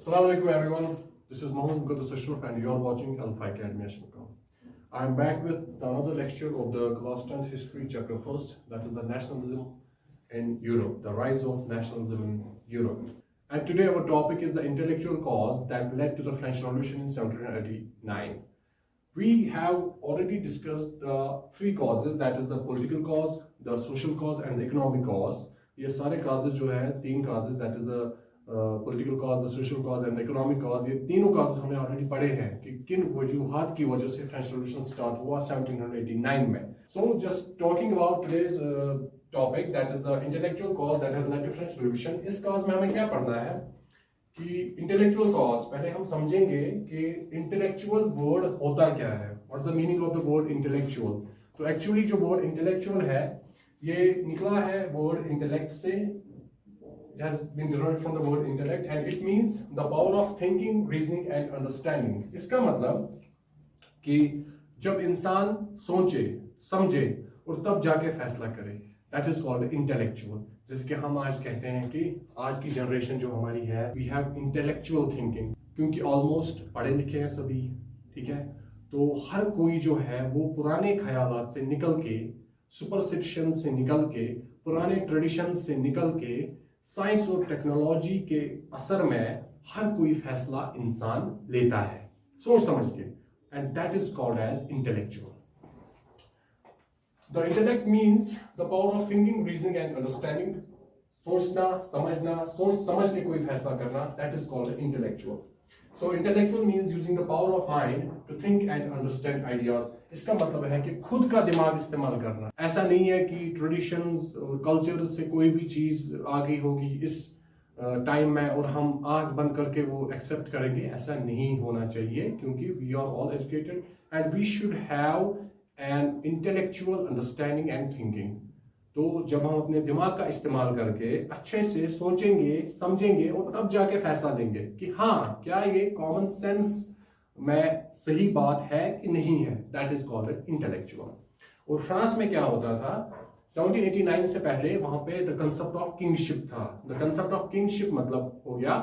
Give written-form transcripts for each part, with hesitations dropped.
Assalamu alaikum everyone. This is Mohammed Muqaddas Ashraf and you are watching Alpha Academy Ashram. I am back with another lecture of the class 10th history chapter 1st, that is the nationalism in Europe, the rise of nationalism in Europe. And today our topic is the intellectual cause that led to the French Revolution in 1789. We have already discussed the three causes, that is the political cause, the social cause and the economic cause. ये सारे causes जो है, तीन causes, that is the political cause, the social cause and the economic cause, ये तीनों causes हमने already पढ़े हैं कि किन वजूहात की वजह से French Revolution start हुआ 1789 में. So just talking about today's topic, that is the intellectual cause that has led to French Revolution. इस cause में हमें क्या पढ़ना है कि intellectual cause पहले हम समझेंगे कि intellectual word होता क्या है. What's the meaning of the word intellectual? तो actually जो word intellectual है ये निकला है word intellect से. It has been derived from the word intellect and it means the power of thinking, reasoning and understanding. इसका मतलब कि जब इंसान सोचे, समझे और तब जाके फैसला करे, that is called intellectual. जिसके हम आज कहते हैं कि आज की जनरेशन जो हमारी है, we have intellectual thinking. क्योंकि almost पढ़े लिखे हैं सभी, ठीक है? तो हर कोई जो है वो पुराने ख्यालात से निकल के, superstition से निकल के, पुराने traditions से निकल के साइंस और टेक्नोलॉजी के असर में हर कोई फैसला इंसान लेता है सोच समझ के, and that is called as intellectual. The intellect means the power of thinking, reasoning and understanding. सोचना, समझना, सोच समझ के कोई फैसला करना, that is called intellectual. So intellectual means using the power of mind to think and understand ideas. इसका मतलब है कि खुद का दिमाग इस्तेमाल करना. ऐसा नहीं है कि ट्रेडिशंस और कल्चर से कोई भी चीज आ गई होगी इस टाइम में और हम आंख बंद करके वो एक्सेप्ट करेंगे. ऐसा नहीं होना चाहिए क्योंकि we are all educated and we should have an intellectual understanding and thinking. तो जब हम अपने दिमाग का इस्तेमाल करके अच्छे से सोचेंगे, समझेंगे और तब जाके फैसला देंगे कि हाँ क्या ये कॉमन सेंस में सही बात है कि नहीं है, दैट इज कॉल्ड इंटेलेक्चुअल. और फ्रांस में क्या होता था 1789 से पहले, वहां पे द कंसेप्ट ऑफ किंगशिप था. द कंसेप्ट ऑफ किंगशिप मतलब हो गया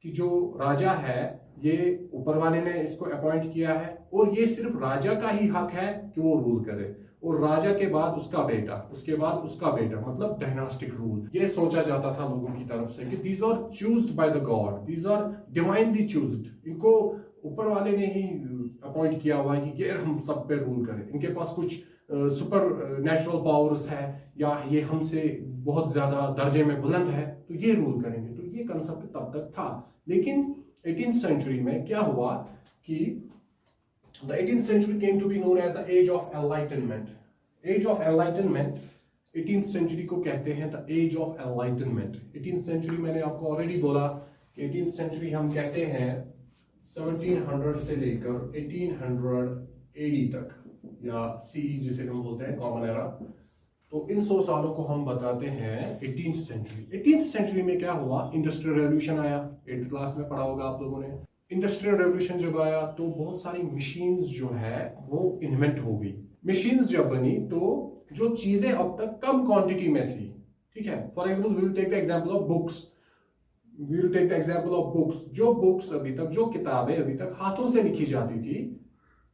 कि जो राजा है ये ऊपर वाले ने इसको अपॉइंट किया है और ये सिर्फ राजा का ही हक है कि वो रूल करे, और राजा के बाद उसका बेटा, उसके बाद उसका बेटा, मतलब डायनास्टिक रूल. ये सोचा जाता था लोगों की तरफ से कि these are chosen by the God, these are divinely chosen. इनको ऊपर वाले ने ही अपॉइंट किया हुआ है कि ये हम सब पे रूल करें. इनके पास कुछ सुपर नेचुरल पावर्स है या ये हमसे बहुत ज्यादा दर्जे में बुलंद है तो ये रूल करेंगे. तो ये कंसेप्ट तब तक था. लेकिन 18th सेंचुरी में क्या हुआ कि the 18th century came to be known as the age of enlightenment. Age of enlightenment 18th century को कहते हैं the age of enlightenment. 18th century मैंने आपको ऑलरेडी बोला कि 18th century हम कहते हैं 1700 से लेकर 1800 AD तक या CE जिसे हम बोलते हैं कॉमन एरा. तो इन 100 सालों को हम बताते हैं 18th century. 18th century में क्या हुआ, इंडस्ट्रियल रेवोल्यूशन आया. 8th क्लास में पढ़ा होगा आप लोगों ने. इंडस्ट्रियल रेवोल्यूशन जब आया तो बहुत सारी मशीन्स जो है वो इन्वेंट हो गई. मशीन्स जब बनी तो जो चीजें अब तक कम क्वांटिटी में थी, ठीक है, for example we will take the example of books. We will take the example of books. जो बुक्स अभी तक, जो किताबें अभी तक हाथों से लिखी जाती थी,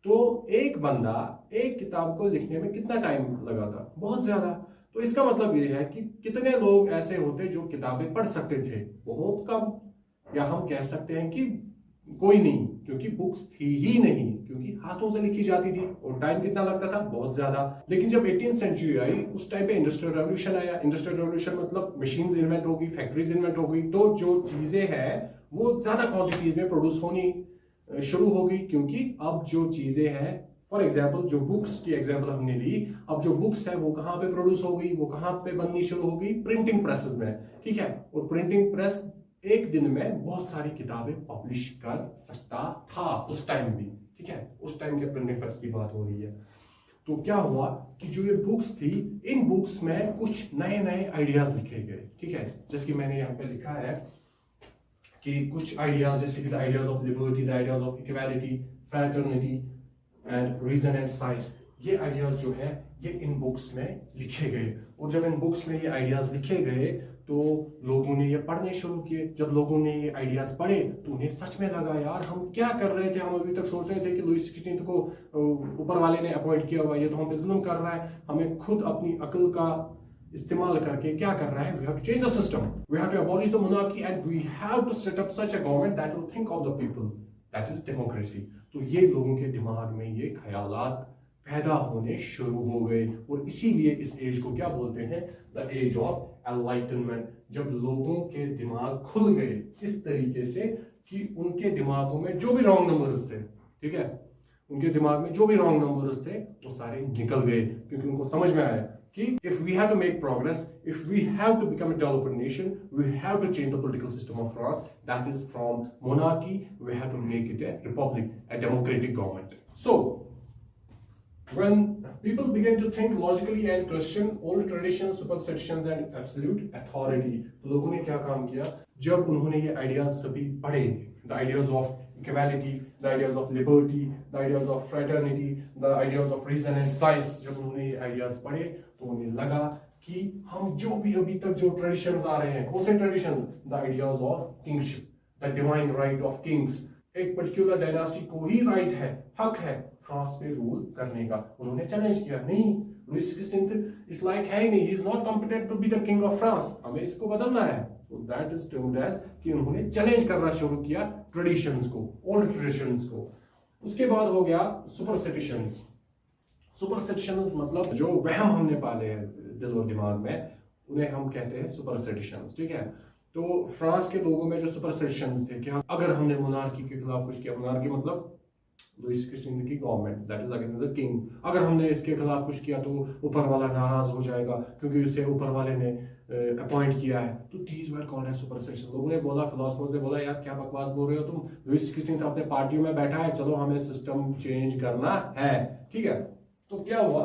तो एक बंदा एक किताब को लिखने में कितना टाइम लगा था, बहुत ज्यादा. तो इसका मतलब ये है कि कितने लोग ऐसे होते जो किताबें पढ़ सकते थे, बहुत कम, या हम कह सकते हैं कि कोई नहीं, क्योंकि बुक्स थी ही नहीं, क्योंकि हाथों से लिखी जाती थी और टाइम कितना लगता था, बहुत ज्यादा. लेकिन जब 18th सेंचुरी आई उस टाइम पे इंडस्ट्रियल रेवोल्यूशन आया. इंडस्ट्रियल रेवोल्यूशन मतलब मशीन्स इन्वेंट हो गई, फैक्ट्रीज इन्वेंट हो गई, तो जो चीजें हैं वो ज्यादा क्वांटिटीज में प्रोड्यूस होनी शुरू हो गई. क्योंकि अब जो चीजें हैं, फॉर एग्जाम्पल जो बुक्स की एग्जाम्पल हमने ली, अब जो बुक्स है वो कहाँ पे प्रोड्यूस हो गई, वो कहाँ पे बननी शुरू हो गई, प्रिंटिंग प्रेसेस में, ठीक है. और प्रिंटिंग प्रेस एक दिन में बहुत सारी किताबें पब्लिश कर सकता था उस टाइम भी, ठीक है. उस टाइम के प्रिंटिंग प्रेस की बात हो रही है. तो क्या हुआ कि जो ये बुक्स थी, इन बुक्स में कुछ नए नए आइडियाज लिखे गए, ठीक है. जैसे कि मैंने यहाँ पे लिखा है कि कुछ आइडियाज, जैसे कि the ideas of liberty, the ideas of equality, fraternity and reason and science, ये आइडियाज जो है ये इन बुक्स में लिखे गए. और जब इन बुक्स में ये आइडियाज लिखे गए तो लोगों ने ये पढ़ने शुरू किए। जब लोगों ने ये आइडियाज पढ़े तो उन्हें सच में लगा यार हम क्या कर रहे थे, हम अभी तक सोच रहे थे कि लुईस 16 को ऊपर वाले ने अपॉइंट किया हुआ, ये तो हम पे जुल्म कर रहा है, हमें खुद अपनी अक्ल का इस्तेमाल करके क्या कर रहा है, we have to change the system, we have to abolish the monarchy and we have to set up such a government that will think of the people, that is democracy। तो ये लोगों के दिमाग में ये ख्यालात पैदा होने शुरू हो गए और इसीलिए इस एज को क्या बोलते हैं, द एज ऑफ एनलाइटनमेंट। जब लोगों के दिमाग खुल गए इस तरीके से कि उनके दिमागों में जो भी रॉन्ग नंबर्स थे, ठीक है, उनके दिमाग में जो भी रॉन्ग नंबर्स थे वो सारे निकल गए, क्योंकि उनको समझ में आया कि if we have to make progress, if we have to become a developed nation, we have to change the political system of France. That is from monarchy, we have to make it a republic, a democratic government. So, when people began to think logically and question old traditions, superstitions and absolute authority, तो लोगों ने क्या काम किया, जब उन्होंने ये ideas सभी पढ़े, the ideas of equality, the ideas of liberty, the ideas of fraternity, the ideas of reason and science, जब उन्होंने ये ideas पढ़े तो उन्हें लगा कि हम जो भी अभी तक जो traditions आ रहे हैं, कौन से traditions, the ideas of kingship, the divine right of kings, एक particular dynasty को ही right है, हक है फ्रांस पे रूल करने का। उन्होंने चैलेंज किया, नहीं लुईस 16 इस लायक है ही नहीं, he is not competent to be the king of France, हमें इसको बदलना है। So that is termed as कि उन्होंने चैलेंज करना शुरू किया ट्रेडिशंस को, ओल्ड ट्रेडिशंस को। उसके बाद हो गया सुपरस्टिशंस। सुपरस्टिशंस मतलब जो वहम हमने पाले हैं दिल और दिमाग में, उन्हें हम कहते हैं सुपरस्टिशंस, ठीक है। तो फ्रांस के लोगों में जो सुपरस्टिशंस थे कि अगर हमने मोनार्की के खिलाफ कुछ किया, मोनार्की मतलब लुईस 16 की government, that is against the king, अगर हमने इसके खिलाफ कुछ किया तो ऊपर वाला नाराज हो जाएगा क्योंकि इसे ऊपर वाले ने अपॉइंट किया है। तो these were called as superstition. लोगों ने बोला, फिलोसफर्स ने बोला, यार क्या बकवास बोल रहे हो तुम, लुईस 16 अपने पार्टियों में बैठा है, चलो हमें सिस्टम चेंज करना है, ठीक है। तो क्या हुआ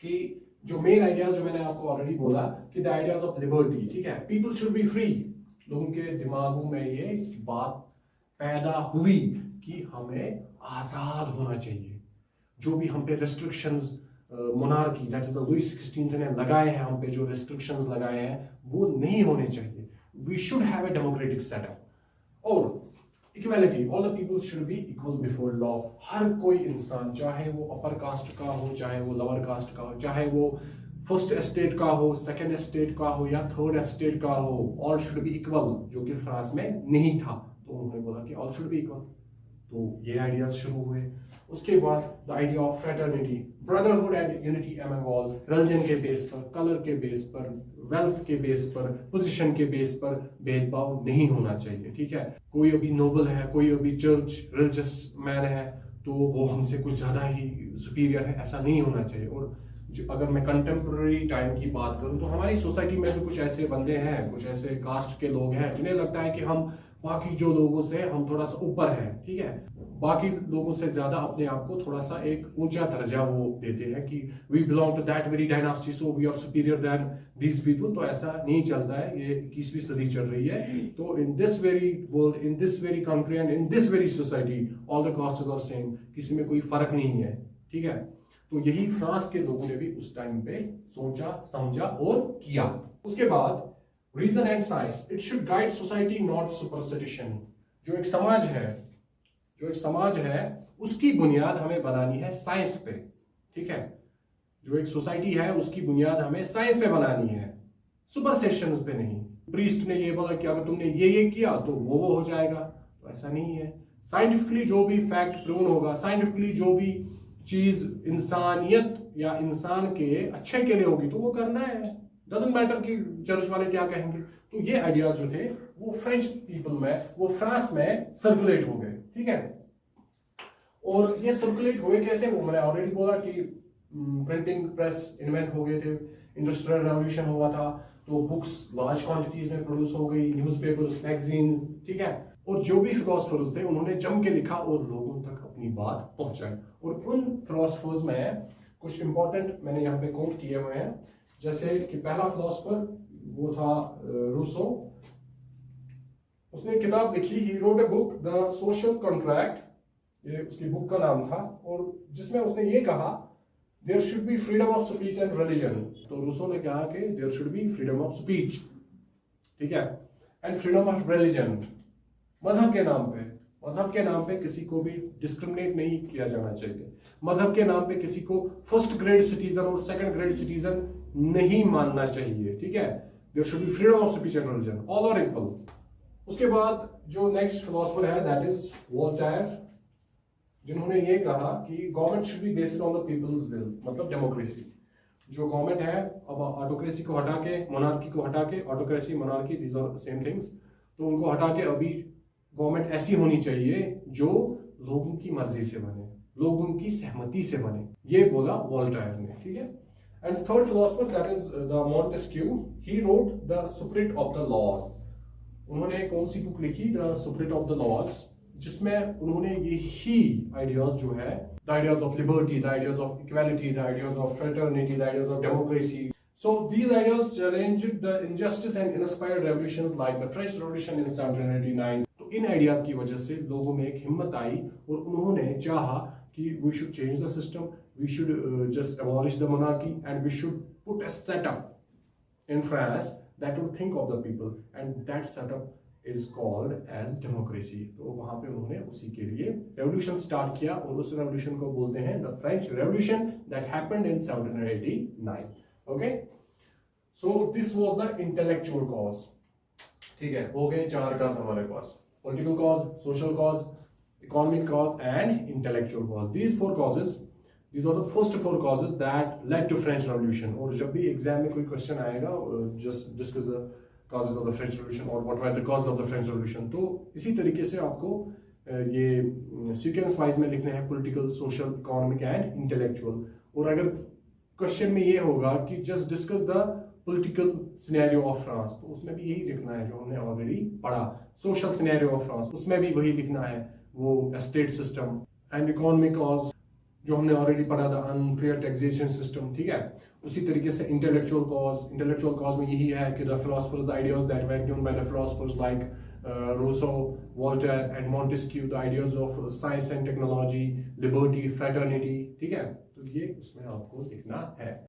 कि जो मेन आइडियाज जो मैंने आपको ऑलरेडी बोला कि द आइडियाज ऑफ लिबर्टी, ठीक है, पीपल शुड बी फ्री, लोगों के दिमागों में ये बात पैदा हुई कि हमें आजाद होना चाहिए। जो भी हम पे restrictions monarchy that is the Louis 16 ने लगाए हैं, हम पे जो रेस्ट्रिक्शंस लगाए हैं वो नहीं होने चाहिए। We should have a democratic setup. और equality, all the people should be equal before law. हर कोई इंसान, चाहे वो अपर कास्ट का हो, चाहे वो लोअर कास्ट का हो, चाहे वो फर्स्ट एस्टेट का हो, सेकंड एस्टेट का हो या थर्ड एस्टेट का हो, ऑल शुड बी इक्वल, जो कि फ्रांस में नहीं था। तो उन्होंने बोला कि ऑल शुड बी इक्वल। तो ये आइडियाज शुरू हुए। उसके बाद the idea of fraternity, brotherhood and unity among all, religion के बेस पर, कलर के बेस पर, वेल्थ के बेस पर, पोजीशन के बेस पर भेदभाव नहीं होना चाहिए, ठीक है। कोई अभी नोबल है, कोई अभी चर्च रिलीजियस मैन है तो वो हमसे कुछ ज्यादा ही सुपीरियर है, ऐसा नहीं होना चाहिए। और जो अगर मैं कंटेम्प्रेरी टाइम की बात करूं तो हमारी सोसाइटी में भी कुछ ऐसे बंदे हैं, कुछ ऐसे कास्ट के लोग हैं जिन्हें लगता है कि हम बाकी जो लोगों से हम थोड़ा सा ऊपर हैं, ठीक है, बाकी लोगों से ज्यादा अपने आप को थोड़ा सा एक ऊंचा दर्जा वो देते हैं कि we belong to that very dynasty so we are superior than these people. तो ऐसा नहीं चलता है, ये 21वीं सदी चल रही है। तो in this very world, in this very country and in this very society all the castes are same, किसी में कोई फर्क नहीं है, ठीक है। तो यही फ्रांस के लोगों ने भी उस टाइम पे सोचा, समझा और किया। उसके बाद reason and science, it should guide society not superstition. जो एक समाज है उसकी बुनियाद हमें बनानी है साइंस पे, ठीक है। जो एक सोसाइटी है उसकी बुनियाद हमें साइंस पे बनानी है, सुपरस्टिशंस पे नहीं। प्रीस्ट ने ये बोला कि अगर तुमने ये किया तो वो हो जाएगा, तो ऐसा नहीं है। साइंटिफिकली जो भी फैक्ट प्रूव होगा, साइंटिफिकली जो भी चीज इंसानियत या इंसान के अच्छे के लिए होगी तो वो करना है, डजंट मैटर कि चर्च वाले क्या कहेंगे। तो ये आइडिया जो थे वो फ्रेंच पीपल में, वो फ्रांस में सर्कुलेट हो गए, ठीक है। और ये सर्कुलेट हुए कैसे, वो मैंने ऑलरेडी बोला कि प्रिंटिंग प्रेस इन्वेंट हो गए थे, इंडस्ट्रियल रेवोल्यूशन हुआ था, तो बुक्स लार्ज क्वांटिटीज में प्रोड्यूस हो गई, न्यूज़पेपर्स, मैगजीन्स, ठीक है। और जो भी फिलोसफर्स थे उन्होंने जम के लिखा और लोगों तक अपनी बात पहुंचाई। और उन फिलोसफर्स में कुछ इंपॉर्टेंट मैंने यहाँ पे कोट किए हुए हैं, जैसे कि पहला फिलोसफर वो था रूसो। उसने किताब लिखी, he wrote a book the social contract, ये उसकी बुक का नाम था, और जिसमें उसने ये कहा there should be freedom of speech and religion. तो रूसो ने कहा कि there should be freedom of speech ठीक है। एंड फ्रीडम ऑफ रिलीजन, मजहब के नाम पे किसी को भी डिस्क्रिमिनेट नहीं किया जाना चाहिए। मजहब के नाम पे किसी को फर्स्ट ग्रेड सिटीजन और सेकंड ग्रेड सिटीजन नहीं मानना चाहिए, ठीक है। There should be freedom of speech and religion, all are equal. उसके बाद जो नेक्स्ट फिलोसफर है दैट इज वोल्टेयर, जिन्होंने ये कहा कि government should be based on the people's will, मतलब डेमोक्रेसी। जो गवर्नमेंट है, अब ऑटोक्रेसी को हटा के, मोनार्की को हटा के, autocracy monarchy these are same things, तो उनको हटा के अभी गवर्नमेंट ऐसी होनी चाहिए जो लोगों की मर्जी से बने, लोगों की सहमति से बने, ये बोला वोल्टेयर ने, ठीक है। And third philosopher that is the Montesquieu, he wrote the spirit of the laws. उन्होंने कौन सी बुक लिखी, the spirit of the laws, जिसमें उन्होंने यही आइडियाज जो है, the ideas of liberty, the ideas of equality, the ideas of fraternity, the ideas of democracy, so these ideas challenged the injustice and inspired revolutions like the French Revolution in 1789। तो इन ideas की वजह से लोगों में एक हिम्मत आई और उन्होंने चाहा कि we should change the system, we should just abolish the monarchy and we should put a setup in France that would think of the people, and that setup is called as democracy। तो वहां पे उन्होंने उसी के लिए revolution start किया और उस रेवोल्यूशन को बोलते हैं the French revolution that happened in 1789। Okay, so this was the intellectual cause। ठीक है, हो गए 4 cause हमारे पास, political cause, social cause, economic cause and intellectual cause। These 4 causes, these are the first 4 causes that led to French Revolution। और जब भी exam में कोई क्वेश्चन आएगा, just discuss the causes of the French Revolution or what were the causes of the French Revolution, तो इसी तरीके से आपको ये सीक्वेंस वाइज में लिखने हैं, political, social, economic and intellectual. और अगर क्वेश्चन में ये होगा कि just discuss the political scenario of France, तो उसमें भी यही लिखना है जो हमने ऑलरेडी पढ़ा। सोशल सिनेरियो ऑफ फ्रांस, उसमें भी वही लिखना है, वो state system. And economic cause जो हमने ऑलरेडी पढ़ा था, अनफेयर टैक्सेशन सिस्टम, ठीक है। उसी तरीके से इंटेलेक्चुअल कॉज में यही है कि the philosophers, the ideas that were given by the philosophers like Rousseau, Voltaire and Montesquieu, the ideas of science and technology, liberty, fraternity, ठीक है। तो ये उसमें आपको लिखना है।